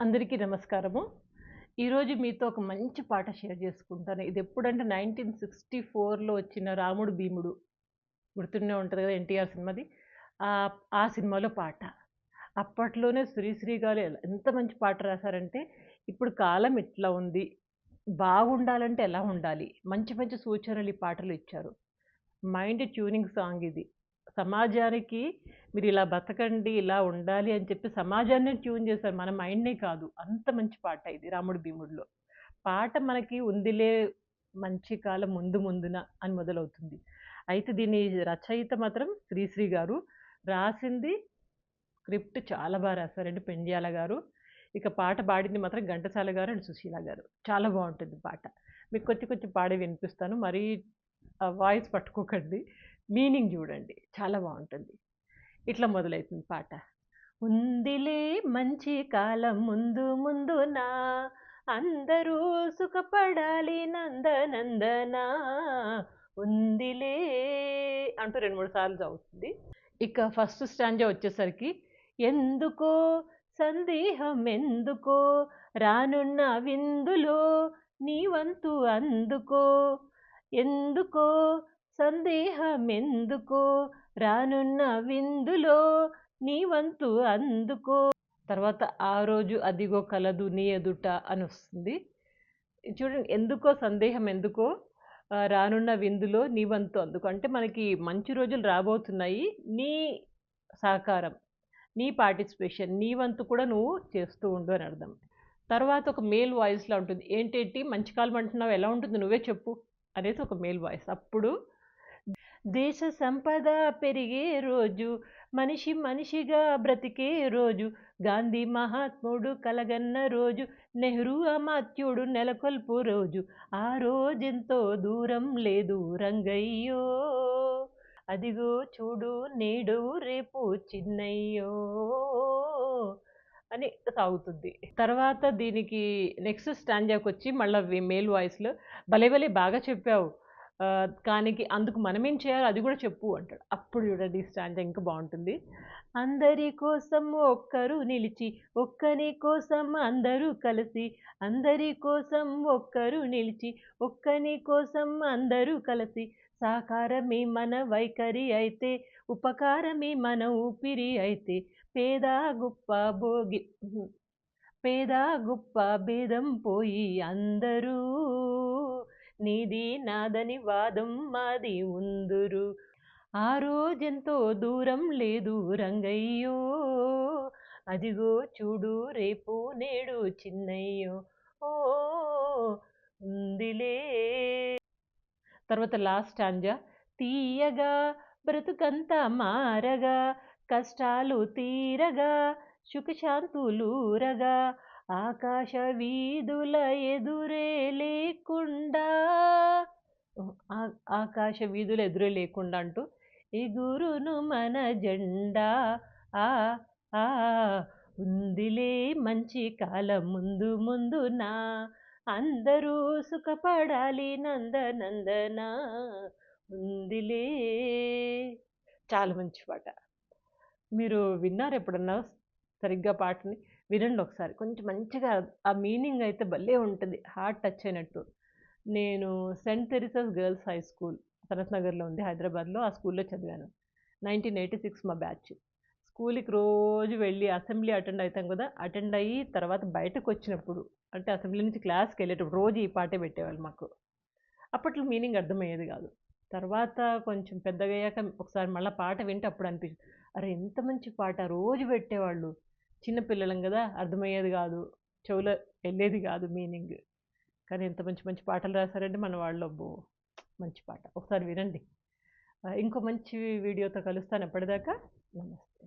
అందరికీ నమస్కారము. ఈరోజు మీతో ఒక మంచి పాట షేర్ చేసుకుంటాను. ఇదెప్పుడంటే 1964లో వచ్చిన 'రాముడు భీముడు' గుర్తుండే ఉంటది కదా! ఎన్టీఆర్ సినిమాది. ఆ సినిమాలో పాట. అప్పట్లోనే శ్రీశ్రీ గారు ఎంత మంచి పాట రాసారంటే, ఇప్పుడు కాలం ఇట్లా ఉంది. బాగుండాలంటే ఎలా ఉండాలి? మంచి మంచి సూచనలు ఈ పాటలో ఇచ్చారు. మైండ్ ట్యూనింగ్ సాంగ్ ఇది. సమాజానికి మీరిలా బతకండి, ఇలా ఉండాలి అని చెప్పి సమాజాన్నే ట్యూన్ చేశారు. మన మైండ్‌నే కాదు. అంత మంచి పాట ఇది 'రాముడు భీముడులో'. పాట మనకి ఉందిలే మంచి కాలం ముందు ముందున అని మొదలవుతుంది. అయితే దీని రచయిత మాత్రం శ్రీశ్రీ గారు. రాసింది స్క్రిప్ట్ చాలా రాసారండి పెండ్యాల గారు. ఇక పాట పాడింది మాత్రం ఘంటసాల గారు అండ్ సుశీల గారు. చాలా బావుంటుంది పాట. మీకు కొంచెం కొంచెం పాడి వినిపిస్తాను. మరీ వాయిస్ పట్టుకోకండి. మీనింగ్ జూడండి. చాలా బావుంటుంది. ఇట్లా మొదలైతుంది పాట. ఉందిలే మంచి కాలం ముందు ముందున అందరూ సుఖపడాలి నందనందన ఉందిలే అంటూ 2, 3 సార్లు అవుతుంది. ఇక ఫస్ట్ స్టాంజా వచ్చేసరికి ఎందుకో సందేహం ఎందుకో రానున్న విందులో నీ వంతు అందుకో ఎందుకో సందేహం ఎందుకో రానున్న విందులో నీ వంతు అందుకో. తర్వాత ఆ రోజు అదిగో కలదు నీ ఎదుట అని వస్తుంది. చూడండి ఎందుకో సందేహం ఎందుకో రానున్న విందులో నీ వంతు అందుకో. అంటే మనకి మంచి రోజులు రాబోతున్నాయి. నీ సహకారం, నీ పార్టిసిపేషన్, నీ వంతు కూడా నువ్వు చేస్తూ ఉండు అని అర్థం. తర్వాత ఒక మేల్ వాయిస్‌లా ఉంటుంది. ఏంటేంటి మంచి కాలం అంటున్నావు ఎలా ఉంటుంది నువ్వే చెప్పు అనేసి ఒక మేల్ వాయిస్. అప్పుడు దేశ సంపద పెరిగే రోజు, మనిషి మనిషిగా బ్రతికే రోజు, గాంధీ మహాత్ముడు కలగన్న రోజు, నెహ్రూ అమాత్యుడు నెలకొల్పు రోజు, ఆ రోజెంతో దూరం లేదు రంగయ్యో, అదిగో చూడు నేడు రేపు చిన్నయ్యో అని సాగుతుంది. తర్వాత దీనికి నెక్స్ట్ స్టాంజాకొచ్చి మళ్ళా మేల్ వాయిస్‌లో భలే భలే బాగా చెప్పావు. కానికి అందుకు మనమేం చేయాలో అది గూడా చెప్పు అంటాడు. అప్పుడు చూడండి ఈ స్టాంజా ఇంకా బావుంటుంది. అందరి కోసం ఒక్కరు నిలిచి, ఒక్కని కోసం అందరూ కలిసి, అందరి కోసం ఒక్కరు నిలిచి, ఒక్కని కోసం అందరూ కలిసి, సహకారమే మన వైఖరి అయితే, ఉపకారమే మన ఊపిరి అయితే, పేద గొప్ప భోగి పేద గొప్ప భేదం పోయి అందరూ నీది నాదని వాదం మాది ఉందురు. ఆ రోజెంతో దూరం లేదు రంగయ్యో, అదిగో చూడు రేపు నేడు చిన్నయ్యో ఓ ఉందిలే. తర్వాత లాస్ట్ స్టాంజా తీయగా బ్రతుకంతా మారగా కష్టాలు తీరగా సుఖశాంతులూరగా ఆకాశ వీధుల ఎదురే లేకుండా ఆకాశ వీధుల ఎదురే లేకుండా అంటూ ఎగురును మన జెండా ఆ ఆ ఉందిలే మంచి కాలం ముందు ముందున అందరూ సుఖపడాలి నందనందన ఉందిలే. చాలా మంచి పాట. మీరు విన్నారా ఎప్పుడన్నా సరిగ్గా పాటని? వినండి ఒకసారి. కొంచెం మంచిగా ఆ మీనింగ్ అయితే భలే ఉంటది. హార్ట్ టచ్ అయినట్టు. నేను Saint థెరిసాస్ girls high school Sanath నగర్‌లో ఉంది హైదరాబాద్‌లో. ఆ స్కూల్‌లో చదివాను. 1986 మా బ్యాచ్. స్కూల్‌కి రోజు వెళ్ళి అసెంబ్లీ అటెండ్ అయితాం కదా! అటెండ్ అయ్యి తర్వాత బయటకొచ్చినప్పుడు అంటే అసెంబ్లీ నుంచి క్లాస్‌కెళ్ళేటప్పుడు రోజు ఈ పాటే పెట్టేవాళ్ళు మాకు. అప్పట్లో మీనింగ్ అర్థమయ్యేది గాదు. తర్వాత కొంచెం పెద్దగయ్యాక ఒకసారి మళ్ళా పాట వింటే అప్పుడు అనిపించింది. అరే! ఎంత మంచి పాట రోజు పెట్టేవాళ్ళు. చిన్న పిల్లలం గదా! అర్థమయ్యేది గాదు. చెవులో ఎళ్ళేది గాదు మీనింగ్. కానీ ఎంత మంచి మంచి పాటలు రాసారంటే మన వాళ్ళు అబ్బో! మంచి పాట. ఒకసారి వినండి. ఇంకో మంచి వీడియోతో కలుస్తాను. అప్పటిదాకా నమస్తే.